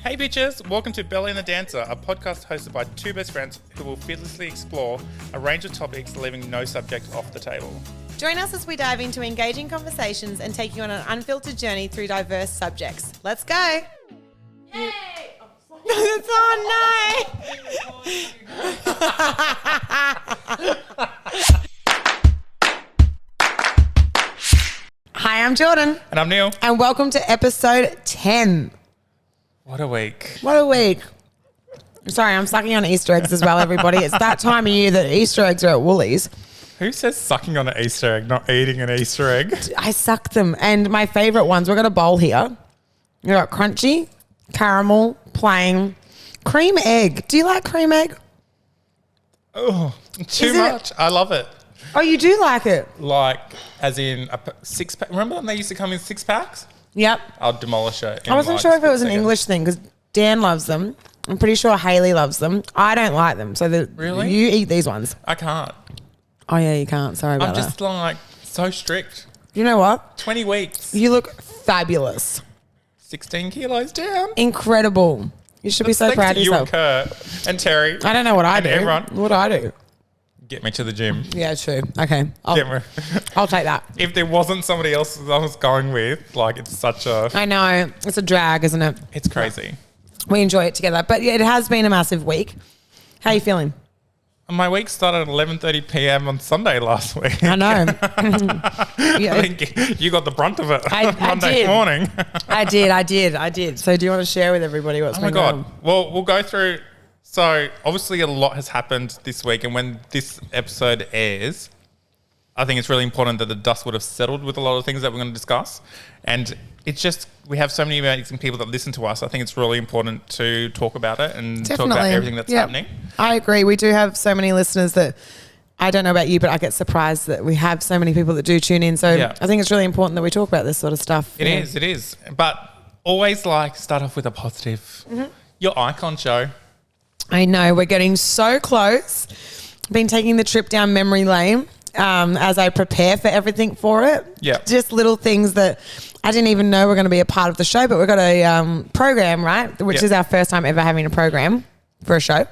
Hey bitches, welcome to Belly and the Dancer, a podcast hosted by two best friends who will fearlessly explore a range of topics, leaving no subject off the table. Join us as we dive into engaging conversations and take you on an unfiltered journey through diverse subjects. Let's go! Yay! Oh no! Hi, I'm Jordyn. And I'm Neil. And welcome to episode 10. What a week. What a week. Sorry, I'm sucking on Easter eggs as well, everybody. It's that time of year that Easter eggs are at Woolies. Who says sucking on an Easter egg, not eating an Easter egg? I suck them. And my favourite ones, we've got a bowl here. We've got crunchy, caramel, plain, cream egg. Do you like cream egg? Oh, too much. I love it. Oh, you do like it? Like, as in a six-pack. Remember when they used to come in 6-packs? Yep. I'll demolish it. I wasn't sure if it was an English thing because Dan loves them. I'm pretty sure Hayley loves them. I don't like them. So really? You eat these ones. I can't. Oh, yeah, you can't. Sorry about that. I'm just like so strict. You know what? 20 weeks. You look fabulous. 16 kilos down. Incredible. You should be so proud of yourself. You and Kurt and Terry. I don't know what I do. Everyone. What do I do? Get me to the gym. Yeah, true. Okay. I'll take that. If there wasn't somebody else that I was going with, like it's such a... I know. It's a drag, isn't it? It's crazy. We enjoy it together. But yeah, it has been a massive week. How are you feeling? My week started at 11:30 p.m. on Sunday last week. I know. Yeah. I think you got the brunt of it Monday morning. I did. So do you want to share with everybody what's been going on? Well, we'll go through... So, obviously a lot has happened this week, and when this episode airs, I think it's really important that the dust would have settled with a lot of things that we're going to discuss. And it's just, we have so many amazing people that listen to us. I think it's really important to talk about it and talk about everything that's happening. I agree. We do have so many listeners that, I don't know about you, but I get surprised that we have so many people that do tune in. So I think it's really important that we talk about this sort of stuff. It is. But always start off with a positive. Mm-hmm. Your Icon show. I know, we're getting so close. Been taking the trip down memory lane as I prepare for everything for it. Yeah. Just little things that I didn't even know were going to be a part of the show, but we've got a program, right, which is our first time ever having a program for a show.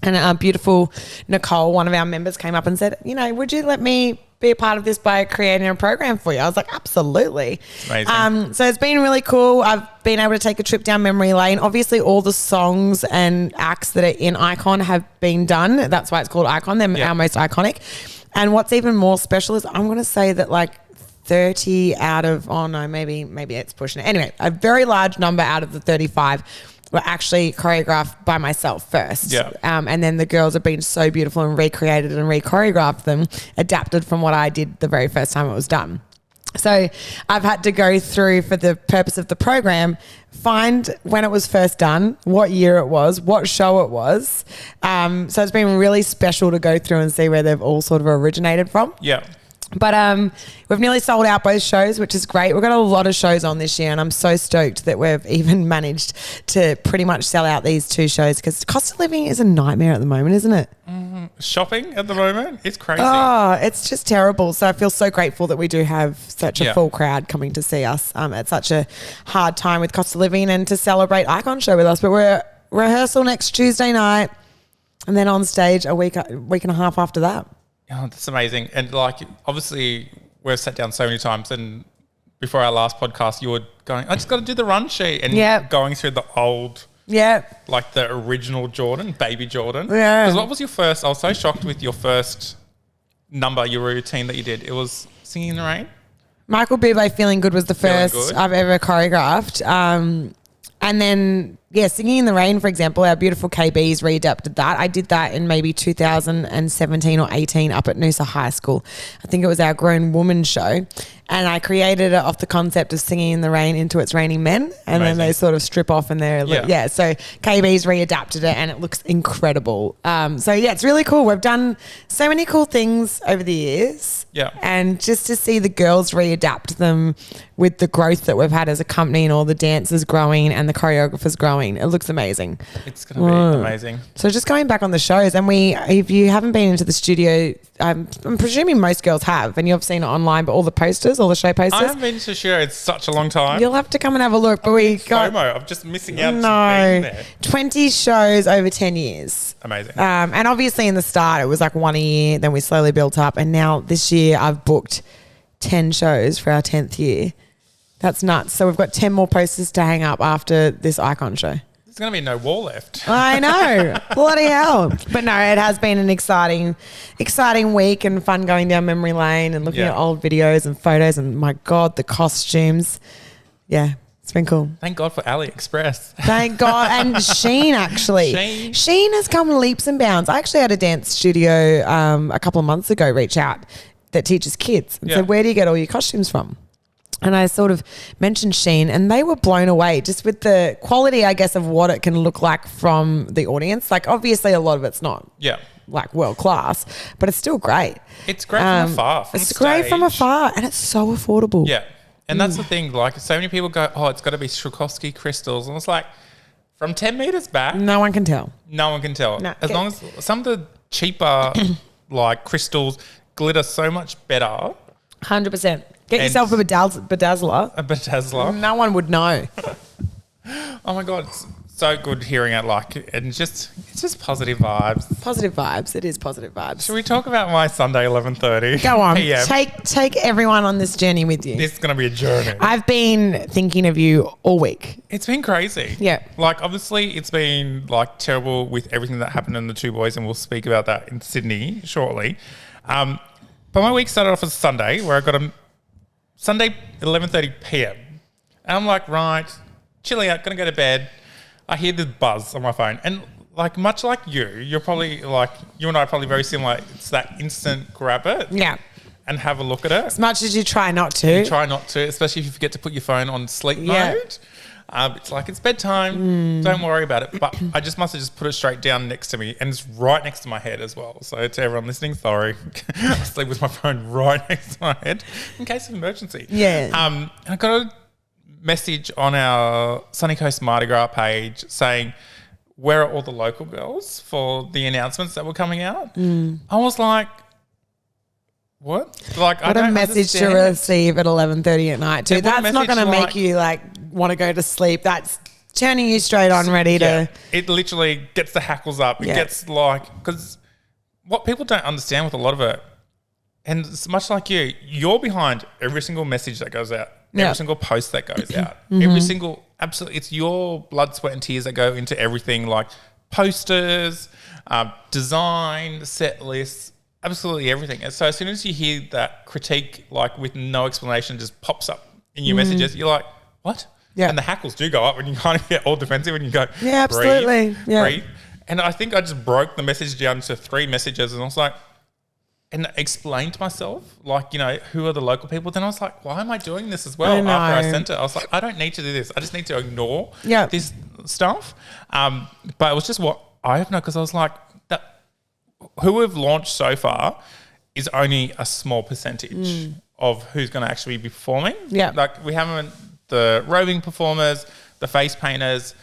And beautiful Nicole, one of our members, came up and said, would you let me be a part of this by creating a program for you? I was like, absolutely. Amazing. So it's been really cool. I've been able to take a trip down memory lane. Obviously, all the songs and acts that are in Icon have been done. That's why it's called Icon. They're our most iconic. And what's even more special is I'm going to say that 30 out of, maybe it's pushing it. Anyway, a very large number out of the 35 were actually choreographed by myself first. Yeah. And then the girls have been so beautiful and recreated and re-choreographed them, adapted from what I did the very first time it was done. So I've had to go through, for the purpose of the program, find when it was first done, what year it was, what show it was. So it's been really special to go through and see where they've all sort of originated from. Yeah. But we've nearly sold out both shows, which is great. We've got a lot of shows on this year, and I'm so stoked that we've even managed to pretty much sell out these two shows, because cost of living is a nightmare at the moment, isn't it? Mm-hmm. Shopping at the moment, it's crazy. Oh, it's just terrible. So I feel so grateful that we do have such a full crowd coming to see us at such a hard time with cost of living, and to celebrate Icon Show with us. But we're rehearsal next Tuesday night, and then on stage a week and a half after that. Oh, that's amazing. And obviously we've sat down so many times, and before our last podcast you were going, I just got to do the run sheet, and going through the old, the original Jordyn, baby Jordyn. Yeah. Because what was your first, I was so shocked with your first number, your routine that you did. It was Singing in the Rain. Michael Bublé, Feeling Good was the first I've ever choreographed. And then, Singing in the Rain, for example, our beautiful KB's readapted that. I did that in maybe 2017 or 18 up at Noosa High School. I think it was our grown woman show. And I created it off the concept of Singing in the Rain into It's Raining Men. And then they sort of strip off and they're so KB's readapted it and it looks incredible. It's really cool. We've done so many cool things over the years. Yeah. And just to see the girls readapt them with the growth that we've had as a company and all the dancers growing and the the choreographer's growing. It looks amazing. It's going to be amazing. So just going back on the shows, and if you haven't been into the studio, I'm presuming most girls have, and you've seen it online, but all the show posters. I haven't been to a show in such a long time. You'll have to come and have a look. But we got FOMO. I'm just missing out. No, there. 20 shows over 10 years. Amazing. And obviously in the start it was like one a year, then we slowly built up, and now this year I've booked 10 shows for our 10th year. That's nuts. So we've got 10 more posters to hang up after this Icon show. There's going to be no wall left. I know. Bloody hell. But no, it has been an exciting week and fun going down memory lane and looking at old videos and photos, and my God, the costumes. Yeah, it's been cool. Thank God for AliExpress. Thank God. And Shein, actually. Shein has come leaps and bounds. I actually had a dance studio a couple of months ago reach out that teaches kids and said, where do you get all your costumes from? And I sort of mentioned Shein, and they were blown away just with the quality, I guess, of what it can look like from the audience. Like, obviously, a lot of it's not like world class, but it's still great. It's great from afar. Great from afar, and it's so affordable. Yeah. And that's the thing. Like, so many people go, oh, it's got to be Swarovski crystals. And it's like, from 10 meters back. No one can tell. No. As long as some of the cheaper, like, crystals glitter so much better. 100%. Get yourself a bedazzler. A bedazzler. No one would know. Oh my God, it's so good hearing it. Like, and it's just positive vibes. Positive vibes. It is positive vibes. Should we talk about my Sunday 11:30? Go on. PM? Take everyone on this journey with you. This is going to be a journey. I've been thinking of you all week. It's been crazy. Yeah. Like, obviously, it's been like terrible with everything that happened in the Two Boys, and we'll speak about that in Sydney shortly. But my week started off as Sunday, where I got a Sunday 11:30 p.m. And I'm like, right, chilling out, gonna go to bed. I hear this buzz on my phone, and like much like you're probably like, you and I are probably very similar. It's that instant grab it, and have a look at it. As much as you try not to. You try not to, especially if you forget to put your phone on sleep mode. It's like, it's bedtime. Don't worry about it. But I must have just put it straight down next to me, and it's right next to my head as well. So to everyone listening, sorry. I sleep with my phone right next to my head in case of emergency. Yeah. I got a message on our Sunny Coast Mardi Gras page saying, where are all the local girls for the announcements that were coming out? I was like, what? Like, what a message to receive at 11:30 at night too. That's not going to make you like want to go to sleep. That's turning you straight on, ready to. It literally gets the hackles up. It gets like, because what people don't understand with a lot of it, and it's much like you're behind every single message that goes out, every single post that goes out, every single, absolutely, it's your blood, sweat and tears that go into everything, like posters, design, set lists, absolutely everything. And so as soon as you hear that critique, like with no explanation, just pops up in your messages, you're like, what? Yeah. And the hackles do go up when you kind of get all defensive and you go, absolutely. Breathe. And I think I just broke the message down to 3 messages, and I was like, and explained to myself, like, who are the local people? Then I was like, why am I doing this as well? After I sent it, I was like, I don't need to do this. I just need to ignore this stuff. But it was just what I have known, because I was like, who we've launched so far is only a small percentage of who's going to actually be performing. Yeah. Like, we haven't the roving performers, the face painters,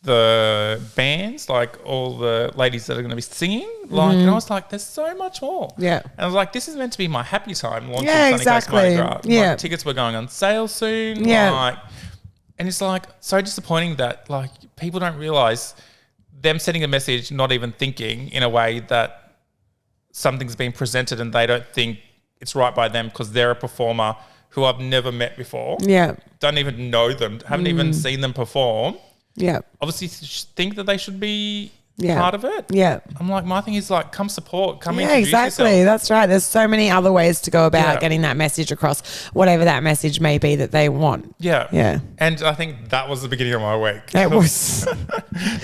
the bands, like all the ladies that are going to be singing. Like, and I was like, there's so much more. Yeah. And I was like, this is meant to be my happy time launching Sunny Coast Mardi Gras. Yeah. Like, tickets were going on sale soon. Yeah. Like, and it's like so disappointing that like people don't realise them sending a message, not even thinking in a way that something's been presented and they don't think it's right by them because they're a performer who I've never met before. Yeah. Don't even know them, haven't even seen them perform. Yeah. Obviously think that they should be part of it. Yeah. I'm like, my thing is like, come support, come introduce exactly. yourself. That's right. There's so many other ways to go about getting that message across, whatever that message may be that they want. Yeah. Yeah. And I think that was the beginning of my week. It was.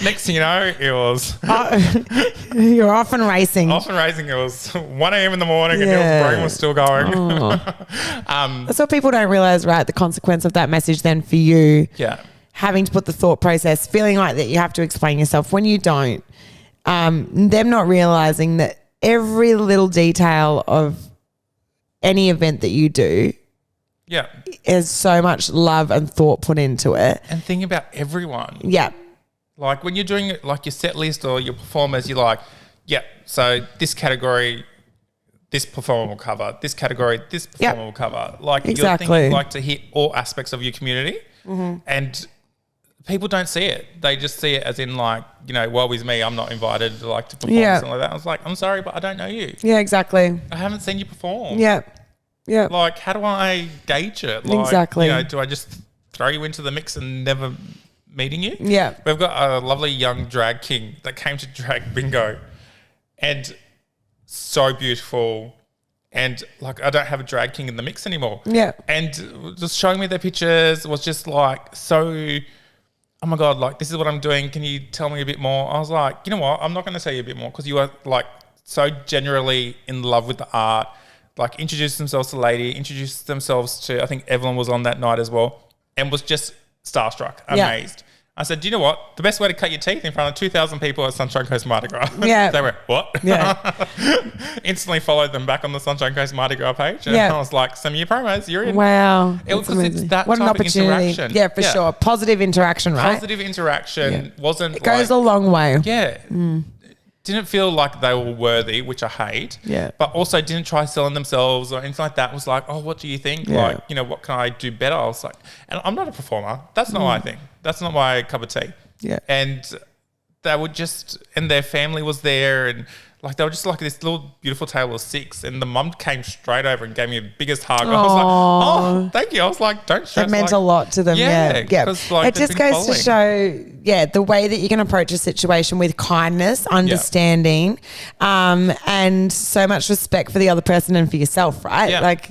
Next thing you know, it was. You're off and racing. Off and racing. It was 1 a.m. in the morning and your brain was still going. That's what people don't realize, right? The consequence of that message then for you. Yeah. Having to put the thought process, feeling like that you have to explain yourself when you don't, them not realizing that every little detail of any event that you do There's so much love and thought put into it. And think about everyone. Yeah. Like when you're doing like your set list or your performers, you're like, so this category, this performer will cover. This category, this performer will cover. Like you're thinking like to hit all aspects of your community, and people don't see it. They just see it as in like, woe is me, I'm not invited to like to perform something like that. I was like, I'm sorry, but I don't know you. Yeah, exactly. I haven't seen you perform. Yeah. Yeah. Like, how do I gauge it? Like, exactly. Do I just throw you into the mix and never meeting you? Yeah. We've got a lovely young drag king that came to drag bingo, and so beautiful. And like, I don't have a drag king in the mix anymore. Yeah. And just showing me their pictures was just like, so, oh my God, like this is what I'm doing. Can you tell me a bit more? I was like, you know what? I'm not going to tell you a bit more because you are like so genuinely in love with the art. Like introduced themselves to Lady, introduced themselves to, I think Evelyn was on that night as well, and was just starstruck, amazed. I said, do you know what? The best way to cut your teeth in front of 2,000 people at Sunshine Coast Mardi Gras. Yeah. They went, what? Yeah. Instantly followed them back on the Sunshine Coast Mardi Gras page. And I was like, send me your promos, you're in. Wow. Because it's that what type an opportunity. Of interaction. Yeah, for sure. Positive interaction, right? Positive interaction wasn't it goes a long way. Yeah. Didn't feel like they were worthy, which I hate. Yeah. But also didn't try selling themselves or anything like that. Was like, oh, what do you think? Yeah. Like, what can I do better? I was like, and I'm not a performer. That's not my thing. That's not my cup of tea. Yeah. And they would just, and their family was there, and like they were just like this little beautiful table of six, and the mum came straight over and gave me the biggest hug. I was like, oh, thank you. I was like, don't stress. It meant a lot to them. Yeah. Like, it just goes to show, the way that you can approach a situation with kindness, understanding, and so much respect for the other person and for yourself, right? Yeah. Like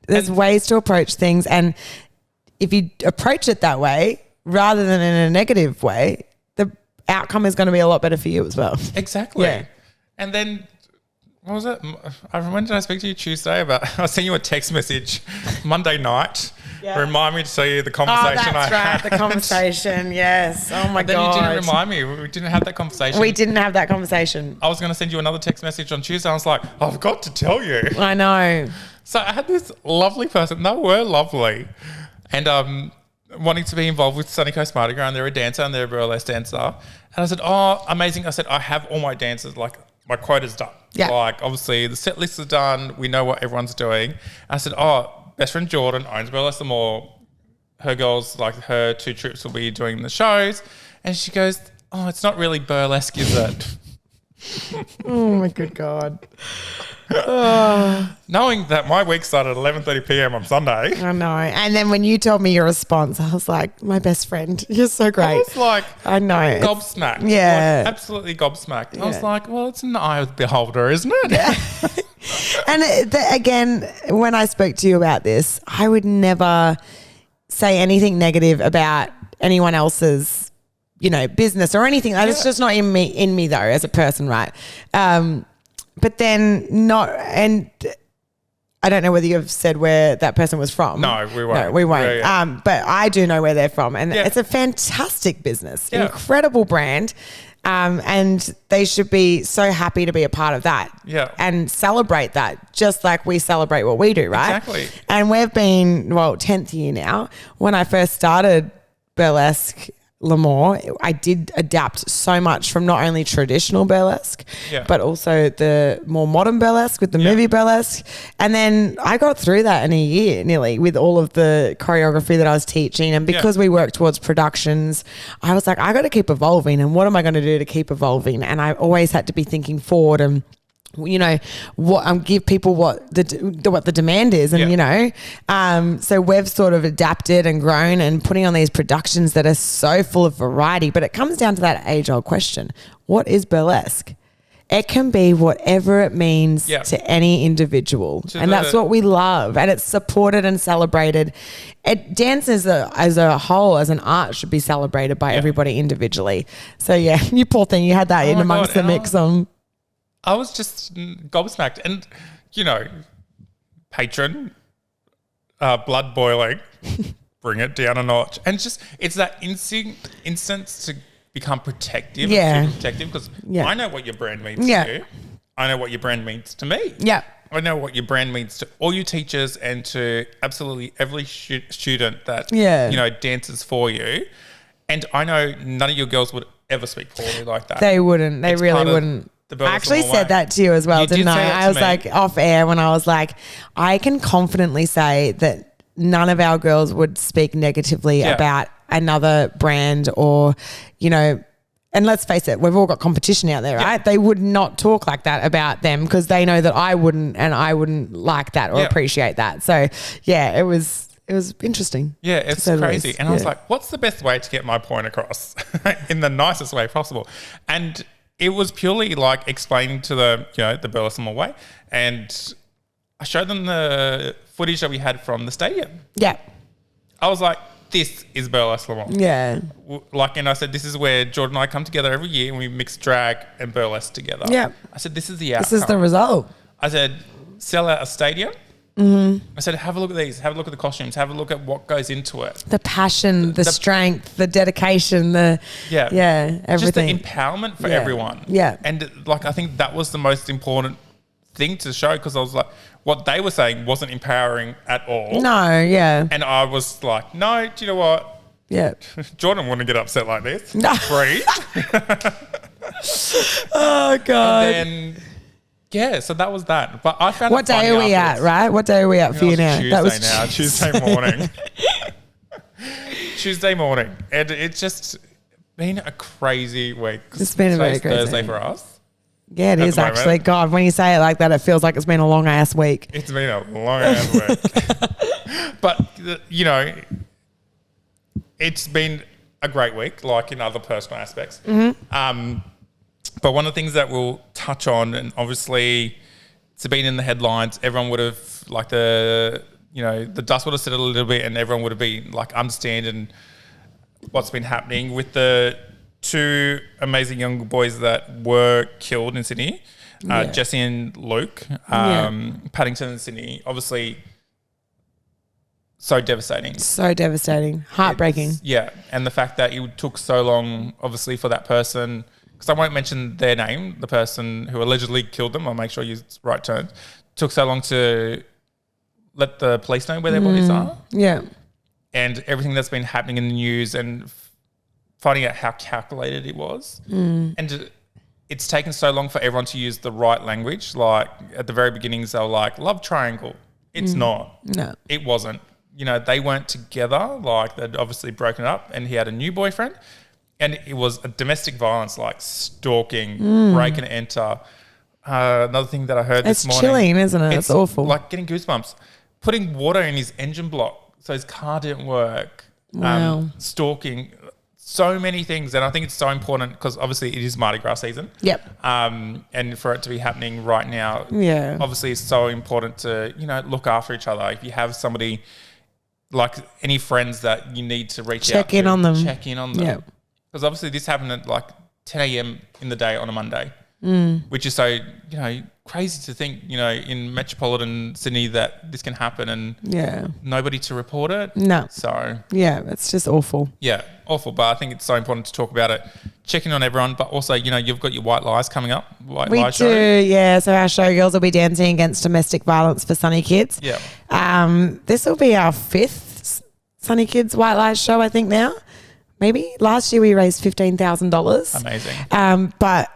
there's ways to approach things, and if you approach it that way rather than in a negative way, the outcome is going to be a lot better for you as well. Exactly. Yeah. And then, what was it? When did I speak to you? Tuesday? I sent you a text message Monday night. Yeah. Remind me to tell you the conversation I had. The conversation, yes. Oh my God. Then you didn't remind me. We didn't have that conversation. We didn't have that conversation. I was going to send you another text message on Tuesday. I was like, I've got to tell you. I know. So I had this lovely person. They were lovely. And wanting to be involved with Sunny Coast Mardi Gras, and they're a dancer and they're a burlesque dancer. And I said, oh, amazing. I said, I have all my dancers, like my quota's done. Yeah. Like obviously the set list is done. We know what everyone's doing. And I said, oh, best friend Jordyn owns Burlesque the Mall. Her girls, like her 2 trips will be doing the shows. And she goes, oh, it's not really burlesque, is it? Oh my good God. Knowing that my week started at 11:30 p.m. on Sunday. I know. And then when you told me your response, I was like, my best friend, you're so great. I was like, I know. Gobsmacked. Yeah. Like, absolutely gobsmacked. Yeah. I was like, well, it's in the eye of the beholder, isn't it? Yeah. And again, when I spoke to you about this, I would never say anything negative about anyone else's, business or anything. It's just not in me though, as a person, right? But then and I don't know whether you've said where that person was from. No, we won't. No, we won't. Yeah. But I do know where they're from, and it's a fantastic business, incredible brand, and they should be so happy to be a part of that. Yeah. And celebrate that, just like we celebrate what we do, right? Exactly. And we've been 10th year now. When I first started Burlesque L'Amour, I did adapt so much from not only traditional burlesque, but also the more modern burlesque with the movie burlesque. And then I got through that in a year nearly with all of the choreography that I was teaching. And because we work towards productions, I was like, I got to keep evolving. And what am I going to do to keep evolving? And I always had to be thinking forward and give people what the demand is, and so we've sort of adapted and grown and putting on these productions that are so full of variety. But it comes down to that age-old question: what is burlesque? It can be whatever it means to any individual, and that's what we love. And it's supported and celebrated. Dance as a whole, as an art, should be celebrated by everybody individually. So you poor thing, you had that in amongst the mix on. I was just gobsmacked. And, patron, blood boiling, bring it down a notch. And just, it's that instance to become protective. Yeah. Protective because I know what your brand means to you. I know what your brand means to me. Yeah. I know what your brand means to all your teachers and to absolutely every student that, dances for you. And I know none of your girls would ever speak poorly like that. They wouldn't. They really wouldn't. I actually said that to you as well, didn't I? I was like off air when I was like, I can confidently say that none of our girls would speak negatively about another brand or, and let's face it, we've all got competition out there, right? They would not talk like that about them because they know that I wouldn't, and I wouldn't like that or appreciate that. So, it was interesting. Yeah, it's crazy. And I was like, what's the best way to get my point across in the nicest way possible? And it was purely like explaining to them, the Burleson way. And I showed them the footage that we had from the stadium. Yeah. I was like, this is burlesque. Yeah. And I said, this is where Jordyn and I come together every year and we mix drag and burlesque together. Yeah. I said, this is the outcome. This is the result. I said, sell out a stadium. Mm-hmm. I said, have a look at these. Have a look at the costumes. Have a look at what goes into it. The passion, the strength, the dedication, everything. Just the empowerment for everyone. Yeah. And I think that was the most important thing to show because I was like, what they were saying wasn't empowering at all. No, yeah. And I was like, no, do you know what? Yeah. Jordyn wouldn't get upset like this. No. Breathe. Oh, God. And then, so that was that. But I found what day are we at, right? What day are we at for you now? Tuesday morning. Tuesday morning. And it's just been a crazy week. It's been a very crazy Thursday for us. Yeah, it is actually. God, when you say it like that, it feels like it's been a long ass week. It's been a long ass week. But, it's been a great week, like in other personal aspects. Mm-hmm. But one of the things that we'll touch on, and obviously it's been in the headlines, everyone would have, the dust would have settled a little bit and everyone would have been, understanding what's been happening with the two amazing young boys that were killed in Sydney, Jesse and Luke, Paddington and Sydney. Obviously, so devastating. So devastating. Heartbreaking. And the fact that it took so long, obviously, for that person, because I won't mention their name, the person who allegedly killed them, I'll make sure you use the right terms, took so long to let the police know where their bodies are. Yeah. And everything that's been happening in the news and finding out how calculated it was. And it's taken so long for everyone to use the right language. Like at the very beginnings, they were like, love triangle. It's not. No. It wasn't. They weren't together. They'd obviously broken up and he had a new boyfriend. And it was a domestic violence, stalking, break and enter. Another thing that I heard this morning. It's chilling, isn't it? It's awful. Getting goosebumps. Putting water in his engine block so his car didn't work. Wow. Stalking. So many things, and I think it's so important because obviously it is Mardi Gras season. Yep. And for it to be happening right now, obviously it's so important to look after each other. If you have somebody any friends that you need to reach out to, check in on them. Yeah. Because obviously this happened at 10 a.m. in the day on a Monday, which is so crazy to think in metropolitan Sydney that this can happen and nobody to report it. No. So it's just awful. Yeah, awful. But I think it's so important to talk about it, checking on everyone. But also, you've got your White Lies coming up. We do, yeah. So our showgirls will be dancing against domestic violence for Sunny Kids. Yeah. This will be our 5th Sunny Kids White Lies show, I think now. Maybe last year we raised $15,000. Amazing. But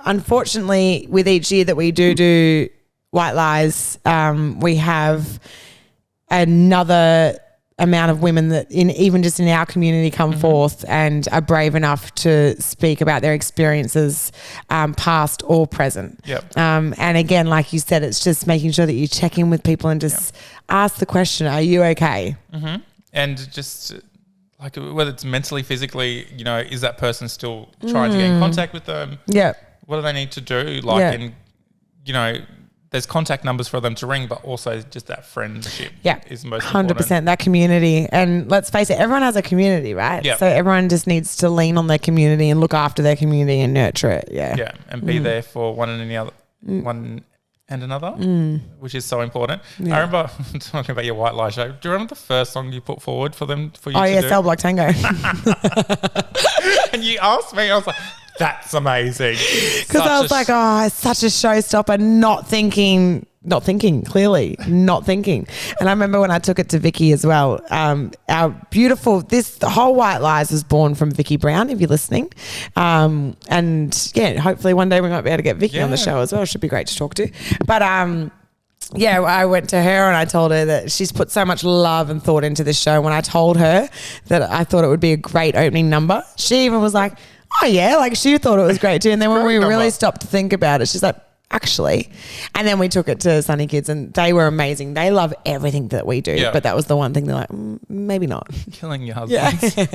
unfortunately, with each year that we do White Lies, we have another amount of women that even just in our community come forth and are brave enough to speak about their experiences, past or present. Yep. And again, like you said, it's just making sure that you check in with people and just ask the question, are you okay? Mm-hmm. And just whether it's mentally, physically, is that person still trying to get in contact with them? Yeah. What do they need to do? There's contact numbers for them to ring, but also just that friendship is most 100%, important. That community. And let's face it, everyone has a community, right? Yeah. So everyone just needs to lean on their community and look after their community and nurture it. Yeah. Yeah. And be there for one and another, which is so important. Yeah. I remember talking about your White Lie show. Do you remember the first song you put forward for them for you to do? Cell Block Tango. And you asked me, I was like, that's amazing. Because I was like, it's such a showstopper, not thinking not thinking, clearly not thinking. And I remember when I took it to Vicky as well, the whole White Lies was born from Vicky Brown, if you're listening. And yeah, hopefully one day we might be able to get Vicky on the show as well. Should be great to talk to. But yeah, I went to her and I told her that she's put so much love and thought into this show. When I told her that I thought it would be a great opening number, she even was like, oh yeah, like she thought it was great too. And then when we really stopped to think about it, she's like, actually. And then we took it to Sunny Kids and they were amazing. They love everything that we do. But that was the one thing they're like, maybe not. Killing your husbands. Yeah.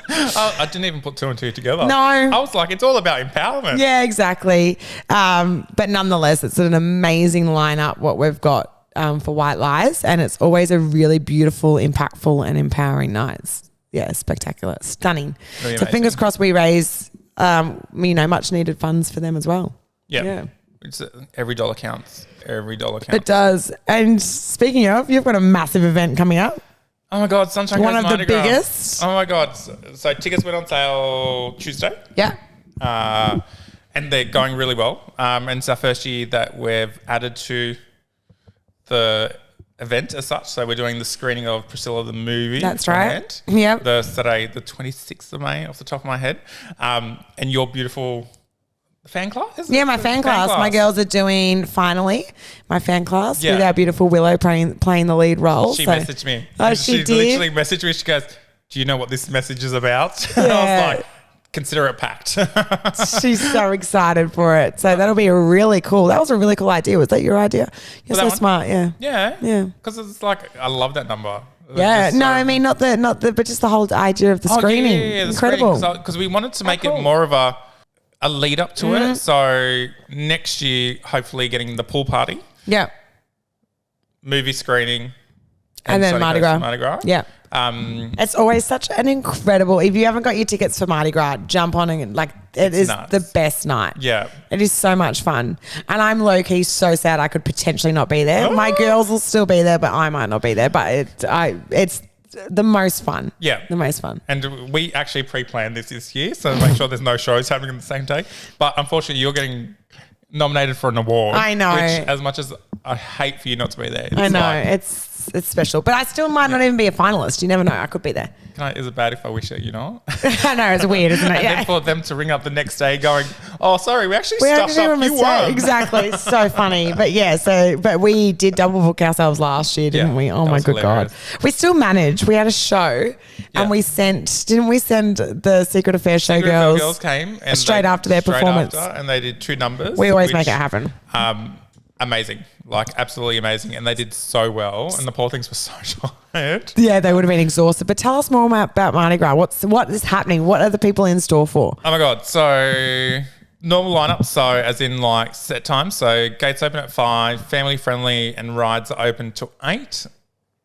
I didn't even put two and two together. No. I was like, it's all about empowerment. Yeah, exactly. But nonetheless, it's an amazing lineup what we've got for White Lies. And it's always a really beautiful, impactful and empowering night. Yeah, spectacular. Stunning. Really so fingers crossed we raise, much needed funds for them as well. Yep. Yeah. It's every dollar counts. Every dollar counts. It does. And speaking of, you've got a massive event coming up. Oh my God, Sunshine Coast One of Mardi the Gras. biggest. Oh my God. So tickets went on sale Tuesday. Yeah. And they're going really well. And it's our first year that we've added to the event as such. So we're doing the screening of Priscilla the movie. That's right. Yeah. The Saturday, the 26th of May, off the top of my head. And your beautiful fan class? Yeah, my fan class. My girls are doing finally my fan class with our beautiful Willow playing the lead role. She messaged me. Oh, she did? Literally messaged me. She goes, do you know what this message is about? Yeah. And I was like, consider it packed. She's so excited for it. So that'll be that was a really cool idea. Was that your idea? You're so smart. Yeah. Yeah. Yeah. Because it's like, I love that number. Yeah. No, I mean, not the, but just the whole idea of the screening. Yeah, incredible. Because we wanted to make it more of a lead up to it. So next year, hopefully getting the pool party. Yeah. Movie screening. And then Mardi Gras. Yeah. It's always such an incredible, if you haven't got your tickets for Mardi Gras, jump on and it is nuts. The best night. Yeah. It is so much fun. And I'm low-key so sad I could potentially not be there. Oh. My girls will still be there, but I might not be there. But it's the most fun. Yeah. The most fun. And we actually pre-planned this year, so make sure there's no shows happening on the same day. But unfortunately, you're getting nominated for an award. I know. Which, as much as I hate for you not to be there. I know. It's special. But I still might not even be a finalist. You never know. I could be there. Is it bad if I wish it, you know? I know. It's weird, isn't it? And then for them to ring up the next day going, oh, sorry, we actually stuffed up. You won. Exactly. It's so funny. But yeah, but we did double book ourselves last year, didn't we? Oh my good hilarious. God. We still managed. We had a show and didn't we send the Secret Affair show girls came and straight after their performance. And they did 2 numbers. We always make it happen. Amazing. Absolutely amazing. And they did so well. And the poor things were so tired. Yeah, they would have been exhausted. But tell us more about Mardi Gras. What is happening? What are the people in store for? Oh, my God. So, normal lineup. So, as in set time. So, gates open at 5, family friendly, and rides are open till 8.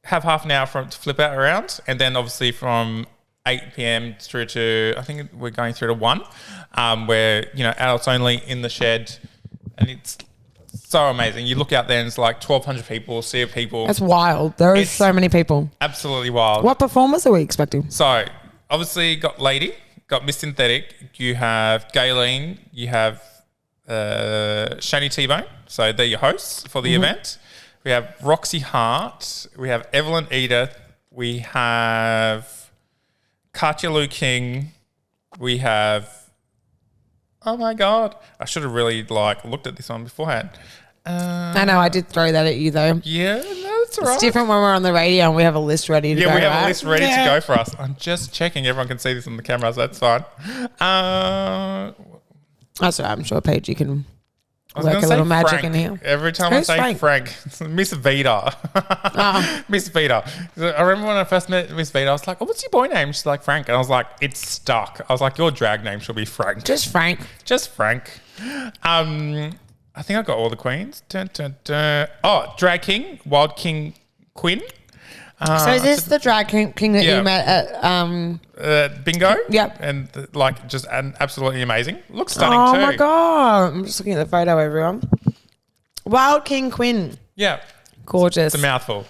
Have half an hour to flip out around. And then, obviously, from 8 p.m. through to, I think we're going through to 1, where, adults only in the shed. And it's so amazing. You look out there and it's like 1,200 people, sea of people. That's wild. There is so many people. Absolutely wild. What performers are we expecting? So, obviously, got Lady, got Miss Synthetic, you have Gayleen, you have Shani T-Bone. So, they're your hosts for the event. We have Roxy Hart, we have Evelyn Edith, we have Katya Lou King, we have... Oh my God. I should have really looked at this one beforehand. I know, I did throw that at you though. Yeah, no, that's all right. It's different when we're on the radio and we have a list ready to go. Yeah, we have a list ready to go for us. I'm just checking. Everyone can see this on the camera, so that's fine. That's right. I'm sure, Paige, you can work a little magic in here. Every time I say Frank, Miss Vita. Miss Vita. I remember when I first met Miss Vita, I was like, oh, what's your boy name? She's like, Frank. And I was like, it's stuck. I was like, your drag name should be Frank. Just Frank. Just Frank. I think I got all the queens. Dun, dun, dun. Oh, Drag King, Wild King Quinn. So is this the drag king that you met at Bingo? Yep. And just absolutely amazing. Looks stunning too. Oh my God. I'm just looking at the photo, everyone. Wild King Quinn. Yeah. Gorgeous. It's a mouthful.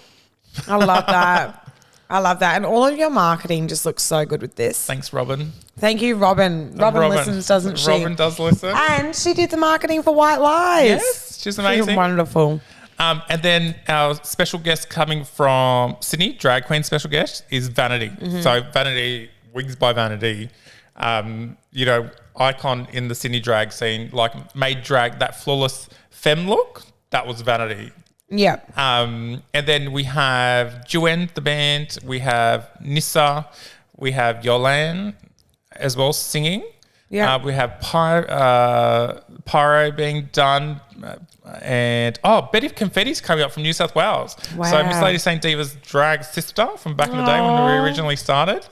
I love that. I love that. And all of your marketing just looks so good with this. Thanks, Robin. Thank you, Robin. Robin listens, doesn't she? Robin does listen. And she did the marketing for White Lies. Yes, she's amazing. She's wonderful. And then our special guest coming from Sydney, drag queen special guest, is Vanity. So Vanity, Wigs by Vanity, icon in the Sydney drag scene, like made drag that flawless femme look. That was Vanity. Yeah. And then we have Jordyn, the band. We have Nissa. We have Yolan as well singing. Yeah. We have Pyro being done. And Betty Confetti's coming up from New South Wales. Wow. So Miss Lady St. Diva's drag sister from back in the day when we originally started.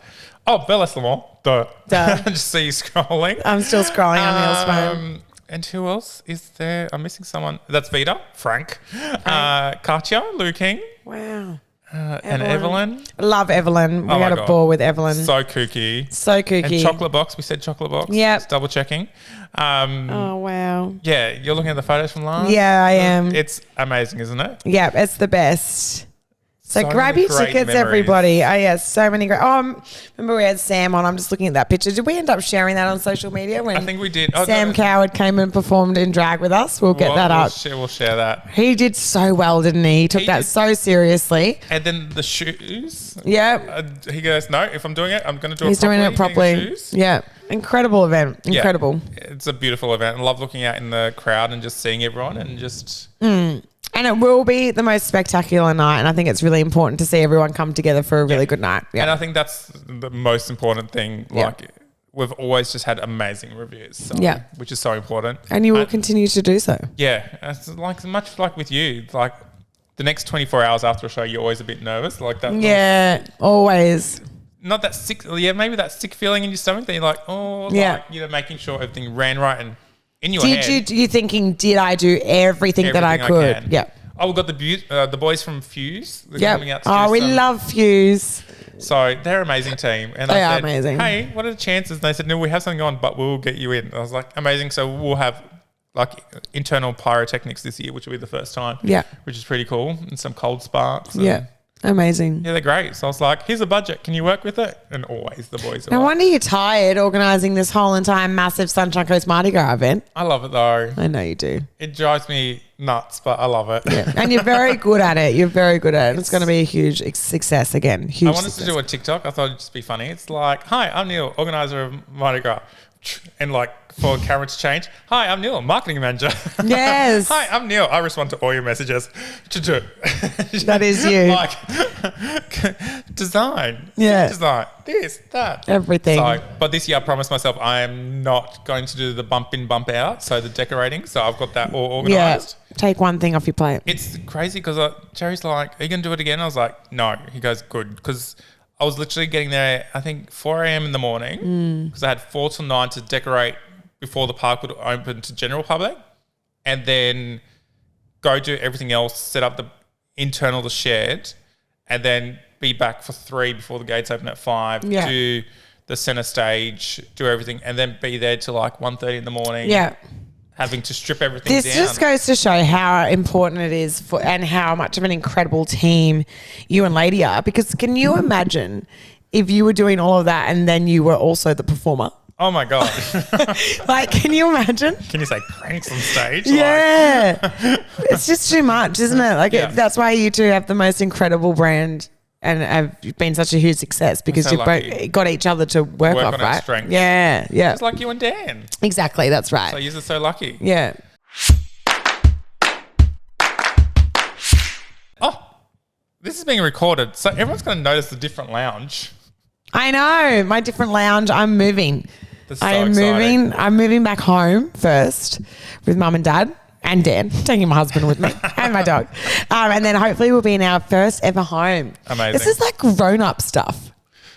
Bella Lamont. Duh. Just see you scrolling. I'm still scrolling on Neil's phone. And who else is there? I'm missing someone. That's Vita, Frank. Katya, Lou King. Wow. And Evelyn. Love Evelyn. We had a ball with Evelyn. So kooky. And Chocolate Box. We said Chocolate Box. Yeah. Just double checking. Oh, wow. Yeah. You're looking at the photos from last? Yeah, I am. It's amazing, isn't it? Yeah, it's the best. So grab your tickets, everybody. Oh, yeah, so many great. Remember we had Sam on. I'm just looking at that picture. Did we end up sharing that on social media? I think we did. Sam Coward came and performed in drag with us. We'll get that up. We'll share that. He did so well, didn't he? He took that so seriously. And then the shoes. Yeah. He goes, no, if I'm doing it, I'm going to do it properly. He's doing it properly. Yeah. Incredible event. Incredible. Yeah. It's a beautiful event. I love looking out in the crowd and just seeing everyone and just... And it will be the most spectacular night. And I think it's really important to see everyone come together for a really good night. Yeah. And I think that's the most important thing. Like, we've always just had amazing reviews. Which is so important. And you will continue to do so. Yeah. It's like much like with you. Like, the next 24 hours after a show, you're always a bit nervous. Like that. Yeah, always. Not that sick. Yeah, maybe that sick feeling in your stomach that you're like, making sure everything ran right and... You thinking, did I do everything that I could? Yeah. We've got the boys from Fuse. They're coming out to we love Fuse. So they're an amazing team. And they are amazing. Hey, what are the chances? And they said, no, we have something on, but we'll get you in. I was like, amazing. So we'll have like internal pyrotechnics this year, which will be the first time. Yeah. Which is pretty cool. And some cold sparks. Yeah. Amazing. Yeah, they're great. So I was like, here's a budget. Can you work with it? And always the boys are No wonder you're tired organising this whole entire massive Sunshine Coast Mardi Gras event. I love it though. I know you do. It drives me nuts, but I love it. Yeah. And you're very good at it. You're very good at it. It's going to be a huge success again. Huge I wanted to do a TikTok. I thought it'd just be funny. It's like, hi, I'm Neil, organiser of Mardi Gras. And like for camera to change. Hi, I'm Neil, marketing manager. Yes. Hi, I'm Neil. I respond to all your messages. That is you. Like design. Yeah. Design. This, that. Everything. So, but this year I promised myself I am not going to do the bump in, bump out. So the decorating. So I've got that all organised. Yeah. Take one thing off your plate. It's crazy because Jerry's like, are you going to do it again? I was like, no. He goes, good. Because I was literally getting there, I think 4 a.m. in the morning because I had 4 till 9 to decorate before the park would open to general public, and then go do everything else, set up the shed, and then be back for 3 before the gates open at 5, do the centre stage, do everything, and then be there till like 1:30 in the morning. Yeah. Having to strip everything down. This just goes to show how important it is and how much of an incredible team you and Lady are. Because can you imagine if you were doing all of that and then you were also the performer? Oh my God. Like, can you imagine? Can you say pranks on stage? Yeah. It's just too much, isn't it? Like, that's why you two have the most incredible brand and have been such a huge success because you've both got each other to work off, on right? Our strengths. Yeah, yeah. It's like you and Dan. Exactly, that's right. So you're so lucky. Yeah. Oh, this is being recorded, so everyone's going to notice the different lounge. I know, my different lounge. I'm moving. That's so exciting. I'm moving back home first with Mum and Dad. And Dan, taking my husband with me and my dog. And then hopefully we'll be in our first ever home. Amazing. This is like grown-up stuff.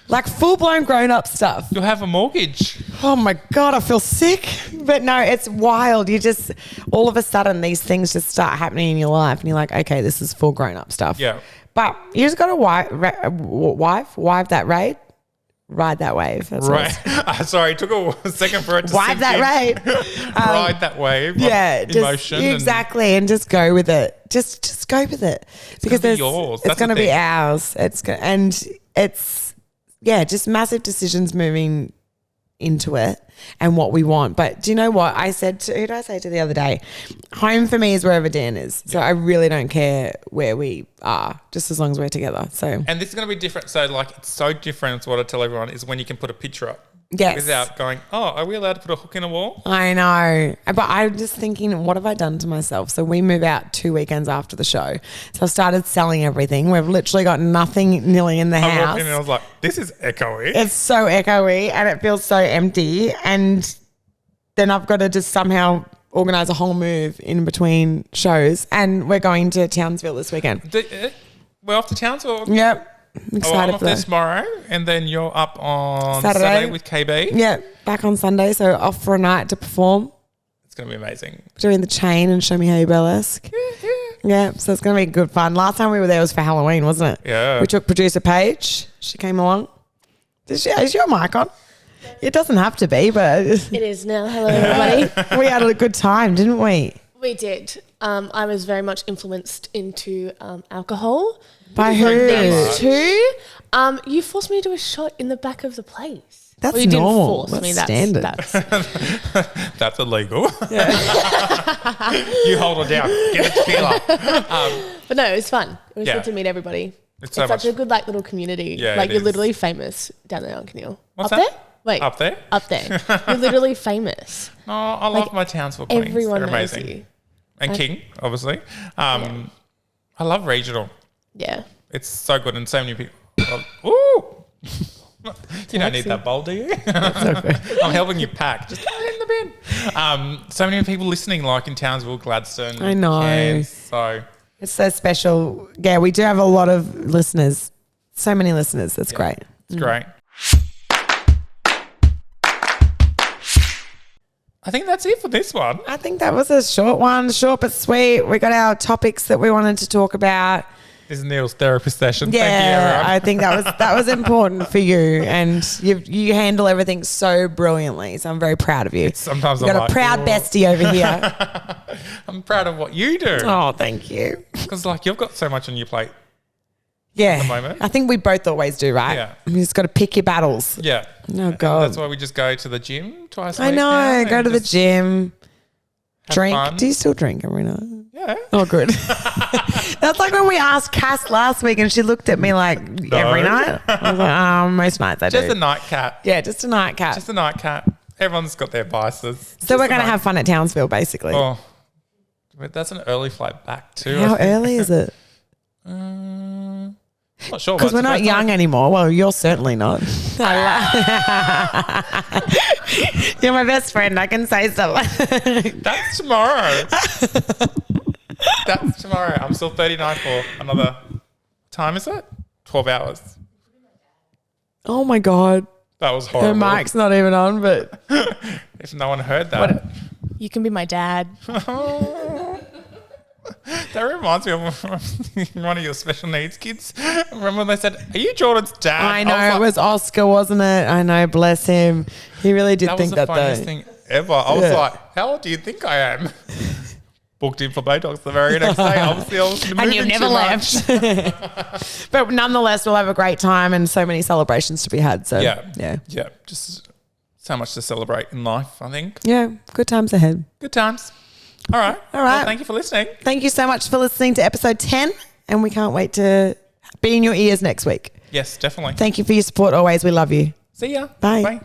Like full-blown grown-up stuff. You'll have a mortgage. Oh my God, I feel sick. But no, it's wild. You just, all of a sudden, these things just start happening in your life. And you're like, okay, this is full grown-up stuff. Yeah. But you just got to wipe that raid. Ride that wave. That's right. Sorry, it took a second for it to ride that wave. Ride that wave. Yeah. Emotion. Exactly. And just go with it. Just go with it. Because it's yours. It's going to be ours. It's just massive decisions moving into it and what we want. But do you know what I said to, who did I say to the other day? Home for me is wherever Dan is. So I really don't care where we are, just as long as we're together. So, and this is going to be different. So like, it's so different. It's what I tell everyone is when you can put a picture up. Yes. Without going, oh, are we allowed to put a hook in a wall? I know. But I'm just thinking, what have I done to myself? So we move out 2 weekends after the show. So I've started selling everything. We've literally got nothing nearly in the house. I walked in and I was like, this is echoey. It's so echoey and it feels so empty. And then I've got to just somehow organise a whole move in between shows. And we're going to Townsville this weekend. We're off to Townsville? Yep. I'm excited I'm off there tomorrow, and then you're up on Saturday with KB. Yeah, back on Sunday, so off for a night to perform. It's going to be amazing. Doing the chain and Show Me How You Burlesque. Yeah, so it's going to be good fun. Last time we were there was for Halloween, wasn't it? Yeah. We took producer Paige. She came along. Is your mic on? It doesn't have to be, but... It is now. Hello, everybody. We had a good time, didn't we? We did. I was very much influenced into alcohol. By who? These two. You forced me to do a shot in the back of the place. That's well, you normal. didn't force me. That's standard. That's illegal. Yeah. You hold her down. Get a tequila. But no, it was fun. It was good to meet everybody. It's such a good little community. Yeah, you're literally famous down there, Uncle Neil. What's up that? There? Wait. Up there? Up there. You're literally famous. Oh, I love my Townsville queens. Everyone They're amazing. knows you. And King, obviously. I love regional. Yeah. It's so good and so many people. Ooh. You don't need that bowl, do you? I'm helping you pack. Just throw it in the bin. So many people listening, like in Townsville, Gladstone. I know. Cairns, so it's so special. Yeah, we do have a lot of listeners. So many listeners. That's great. It's great. I think that's it for this one. I think that was a short one, short but sweet. We got our topics that we wanted to talk about. This is Neil's therapist session. Yeah, thank you, everyone. I think that was important for you, and you handle everything so brilliantly. So I'm very proud of you. Sometimes you've got a proud bestie over here. I'm proud of what you do. Oh, thank you. Because you've got so much on your plate. Yeah, at the moment. I think we both always do, right? Yeah, you just got to pick your battles. Yeah. Oh God, that's why we just go to the gym twice a week. I know. Go to the gym. Drink. Fun. Do you still drink every night? Yeah. Oh, good. That's like when we asked Cass last week and she looked at me like every night. I was like, most nights I do. Just a nightcap. Yeah, just a nightcap. Just a nightcap. Everyone's got their vices. So we're going to have fun at Townsville, basically. Oh, but that's an early flight back too. How early is it? Not sure. Because we're not young anymore. Well, you're certainly not. You're my best friend. I can say so. That's tomorrow. That's tomorrow. I'm still 39 for another time, is it? 12 hours. Oh my God. That was horrible. The mic's not even on, but if no one heard that. You can be my dad. That reminds me of one of your special needs kids. Remember when they said, "Are you Jordan's dad?" I know, it was Oscar, wasn't it? I know, bless him. He really did think that though. That was the funniest thing ever. I was like, how old do you think I am? Booked in for Botox the very next day. Obviously, I was moving and you never left. But nonetheless, we'll have a great time and so many celebrations to be had. So yeah. Just so much to celebrate in life, I think. Yeah, good times ahead. Good times. All right. Well, thank you for listening. Thank you so much for listening to episode 10, and we can't wait to be in your ears next week. Yes, definitely. Thank you for your support always. We love you. See ya. Bye. Bye.